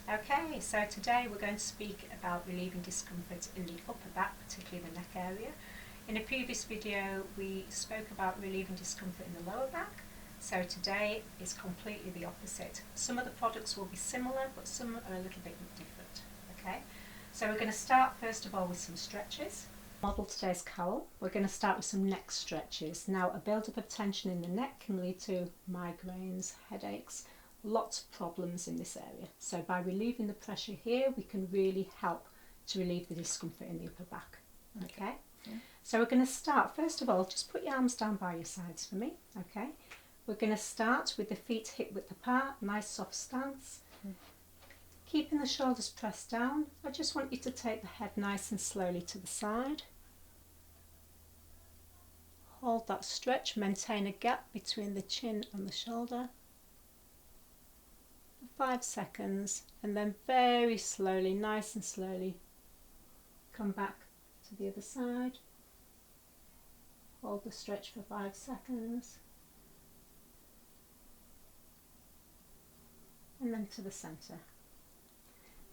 Okay, so today we're going to speak about relieving discomfort in the upper back, particularly the neck area. In a previous video we spoke about relieving discomfort in the lower back, so today is completely the opposite. Some of the products will be similar but some are a little bit different. Okay, so we're going to start first of all with some stretches. Model today's cowl. We're going to start with some neck stretches. Now, a build-up of tension in the neck can lead to migraines, headaches, lots of problems in this area. So by relieving the pressure here, we can really help to relieve the discomfort in the upper back. Okay? Yeah. So we're going to start, first of all, just put your arms down by your sides for me. Okay? We're going to start with the feet hip width apart, nice soft stance. Keeping the shoulders pressed down. I just want you to take the head nice and slowly to the side. Hold that stretch, maintain a gap between the chin and the shoulder. 5 seconds, and then very slowly, nice and slowly, come back to the other side. Hold the stretch for 5 seconds. And then to the centre.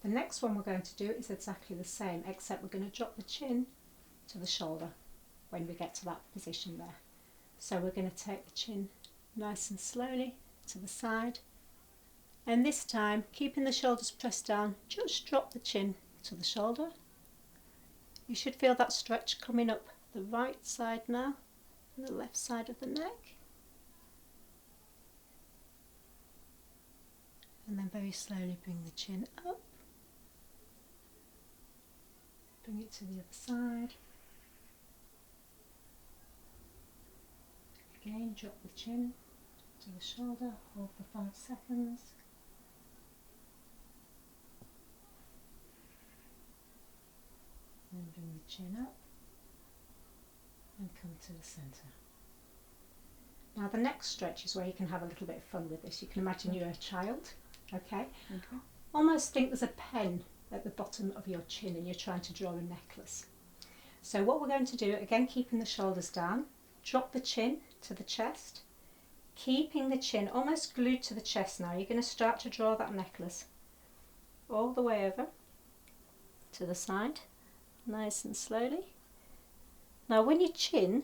The next one we're going to do is exactly the same, except we're going to drop the chin to the shoulder when we get to that position there. So we're going to take the chin nice and slowly to the side, and this time, keeping the shoulders pressed down, just drop the chin to the shoulder. You should feel that stretch coming up the right side now and the left side of the neck. And then very slowly bring the chin up. Bring it to the other side. Again, drop the chin to the shoulder, hold for 5 seconds. And bring the chin up and come to the centre. Now the next stretch is where you can have a little bit of fun with this. You can imagine you're a child, okay? Almost think there's a pen at the bottom of your chin and you're trying to draw a necklace. So what we're going to do, again keeping the shoulders down, drop the chin to the chest, keeping the chin almost glued to the chest now. You're going to start to draw that necklace all the way over to the side, nice and slowly. Now when your chin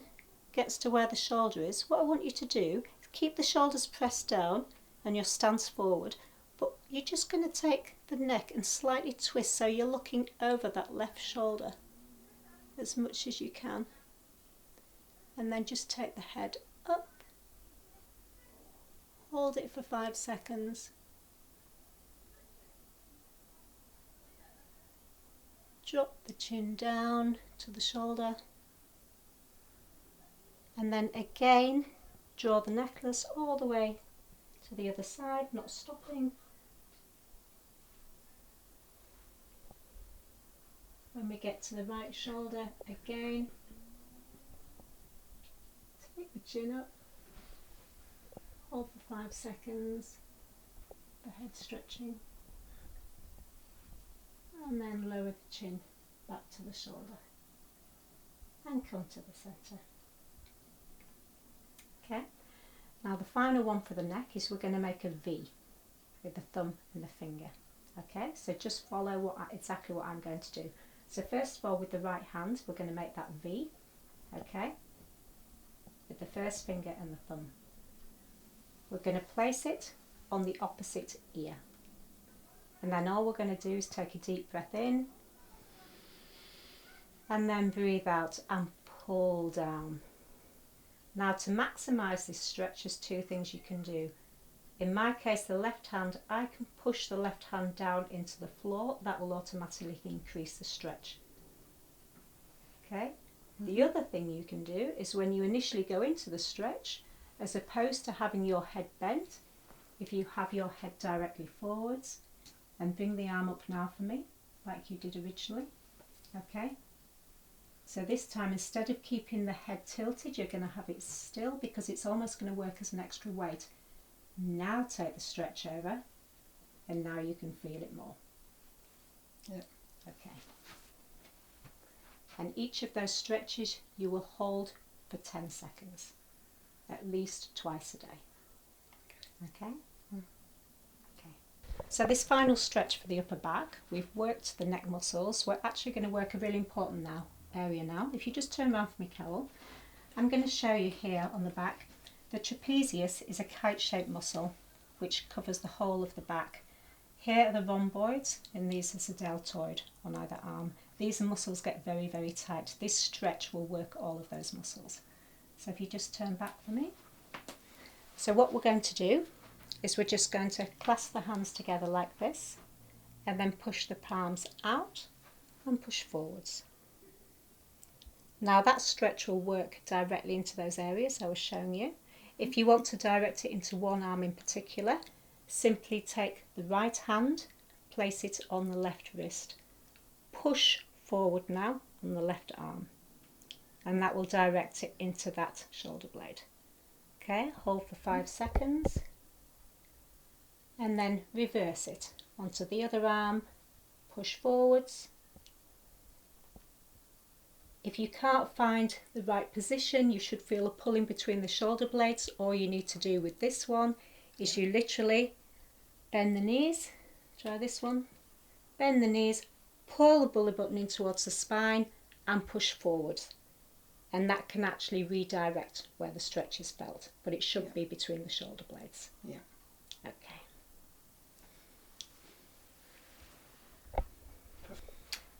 gets to where the shoulder is, what I want you to do is keep the shoulders pressed down and your stance forward, but you're just going to take the neck and slightly twist so you're looking over that left shoulder as much as you can, and then just take the head up, hold it for 5 seconds, drop the chin down to the shoulder, and then again draw the necklace all the way to the other side, not stopping. When we get to the right shoulder, again take the chin up, hold for 5 seconds, the head stretching, and then lower the chin back to the shoulder and come to the centre. Okay, now the final one for the neck is we're going to make a V with the thumb and the finger. Okay, so just follow exactly what I'm going to do. So first of all, with the right hand, we're going to make that V, okay, with the first finger and the thumb. We're going to place it on the opposite ear. And then all we're going to do is take a deep breath in, and then breathe out and pull down. Now to maximise this stretch, there's 2 things you can do. In my case, the left hand, I can push the left hand down into the floor. That will automatically increase the stretch. Okay. The other thing you can do is when you initially go into the stretch, as opposed to having your head bent, if you have your head directly forwards, and bring the arm up now for me, like you did originally. Okay. So this time, instead of keeping the head tilted, you're going to have it still because it's almost going to work as an extra weight. Now take the stretch over, and now you can feel it more. Yep. Okay. And each of those stretches you will hold for 10 seconds, at least twice a day. Okay? Okay. So this final stretch for the upper back, we've worked the neck muscles. We're actually going to work a really important area now. If you just turn around for me, Carol, I'm going to show you here on the back. The trapezius is a kite-shaped muscle which covers the whole of the back. Here are the rhomboids and these is the deltoid on either arm. These muscles get very, very tight. This stretch will work all of those muscles. So if you just turn back for me. So what we're going to do is we're just going to clasp the hands together like this and then push the palms out and push forwards. Now that stretch will work directly into those areas I was showing you. If you want to direct it into one arm in particular, simply take the right hand, place it on the left wrist. Push forward now on the left arm and that will direct it into that shoulder blade. Okay, hold for 5 seconds and then reverse it onto the other arm, push forwards. If you can't find the right position, you should feel a pulling between the shoulder blades. All you need to do with this one is you literally bend the knees, try this one, bend the knees, pull the belly button in towards the spine and push forward. And that can actually redirect where the stretch is felt, but it should be between the shoulder blades. Yeah. Okay.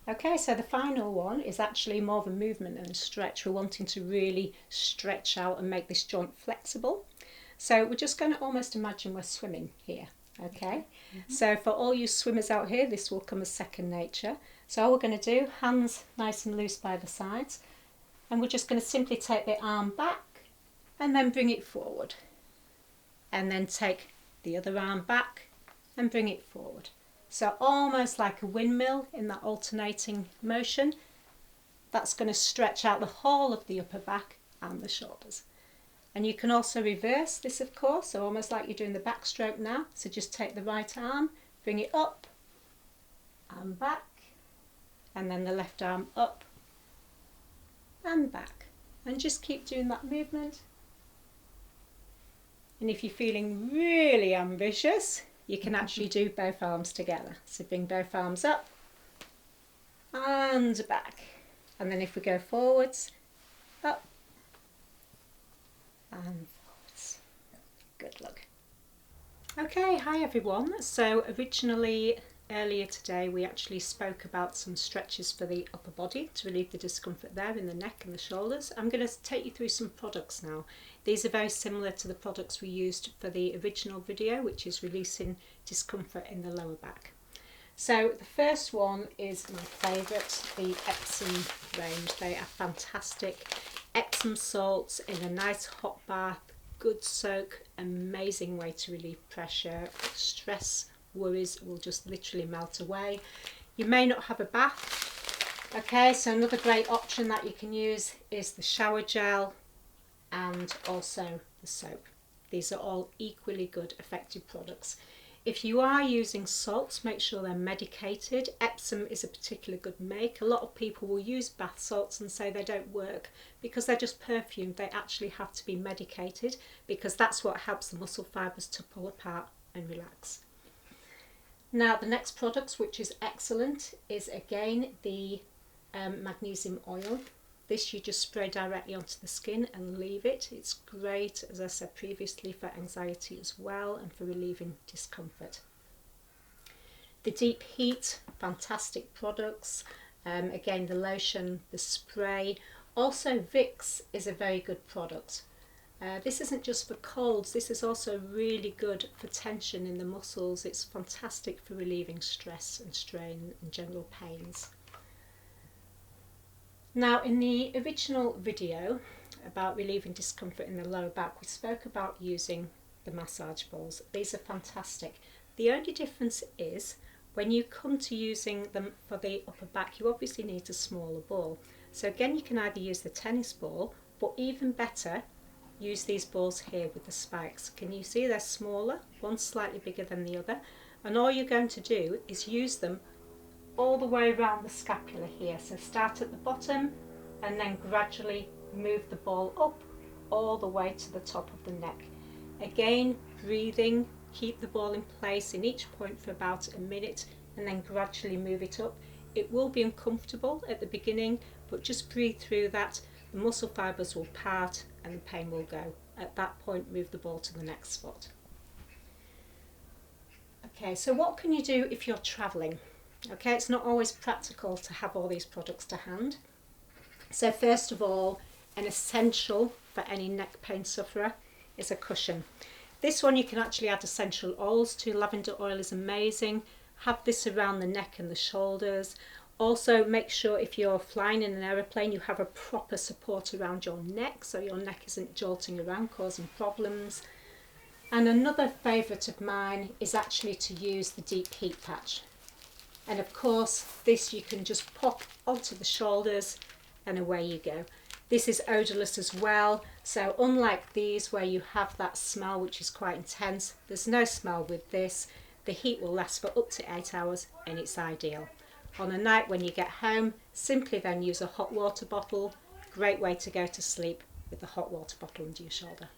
Okay, so the final one is actually more of a movement and a stretch. We're wanting to really stretch out and make this joint flexible. So we're just going to almost imagine we're swimming here. Okay, so for all you swimmers out here, this will come as second nature. So all we're going to do, hands nice and loose by the sides, and we're just going to simply take the arm back and then bring it forward. And then take the other arm back and bring it forward. So almost like a windmill in that alternating motion. That's going to stretch out the whole of the upper back and the shoulders. And you can also reverse this, of course, so almost like you're doing the backstroke now. So just take the right arm, bring it up and back, and then the left arm up and back. And just keep doing that movement. And if you're feeling really ambitious, you can actually do both arms together. So bring both arms up and back. And then if we go forwards, up and forwards. Good luck. Okay, hi everyone. So originally, earlier today, we actually spoke about some stretches for the upper body to relieve the discomfort there in the neck and the shoulders. I'm going to take you through some products now. These are very similar to the products we used for the original video, which is releasing discomfort in the lower back. So the first one is my favourite, the Epsom range. They are fantastic. Epsom salts in a nice hot bath, good soak, amazing way to relieve pressure, stress, worries will just literally melt away. You may not have a bath. Okay, so another great option that you can use is the shower gel and also the soap. These are all equally good, effective products. If you are using salts, make sure they're medicated. Epsom is a particularly good make. A lot of people will use bath salts and say they don't work because they're just perfumed. They actually have to be medicated because that's what helps the muscle fibres to pull apart and relax. Now the next product, which is excellent, is again the magnesium oil. This you just spray directly onto the skin and leave it. It's great, as I said previously, for anxiety as well and for relieving discomfort. The deep heat, fantastic products. Again, the lotion, the spray. Also Vicks is a very good product. This isn't just for colds, this is also really good for tension in the muscles. It's fantastic for relieving stress and strain and general pains. Now in the original video about relieving discomfort in the lower back, we spoke about using the massage balls. These are fantastic. The only difference is when you come to using them for the upper back, you obviously need a smaller ball. So again, you can either use the tennis ball, but even better, use these balls here with the spikes. Can you see they're smaller? One's slightly bigger than the other. And all you're going to do is use them all the way around the scapula here. So start at the bottom and then gradually move the ball up all the way to the top of the neck. Again, breathing Keep the ball in place in each point for about a minute and then gradually move it up. It will be uncomfortable at the beginning, but just breathe through that. The muscle fibres will part and the pain will go. At that point, move the ball to the next spot. Okay, so what can you do if you're travelling? Okay, it's not always practical to have all these products to hand. So first of all, an essential for any neck pain sufferer is a cushion. This one you can actually add essential oils to. Lavender oil is amazing. Have this around the neck and the shoulders. Also make sure if you're flying in an aeroplane you have a proper support around your neck so your neck isn't jolting around causing problems. And another favourite of mine is actually to use the deep heat patch. And of course this you can just pop onto the shoulders and away you go. This is odourless as well, so unlike these where you have that smell which is quite intense, there's no smell with this. The heat will last for up to 8 hours and it's ideal. On a night when you get home, simply then use a hot water bottle. Great way to go to sleep with the hot water bottle under your shoulder.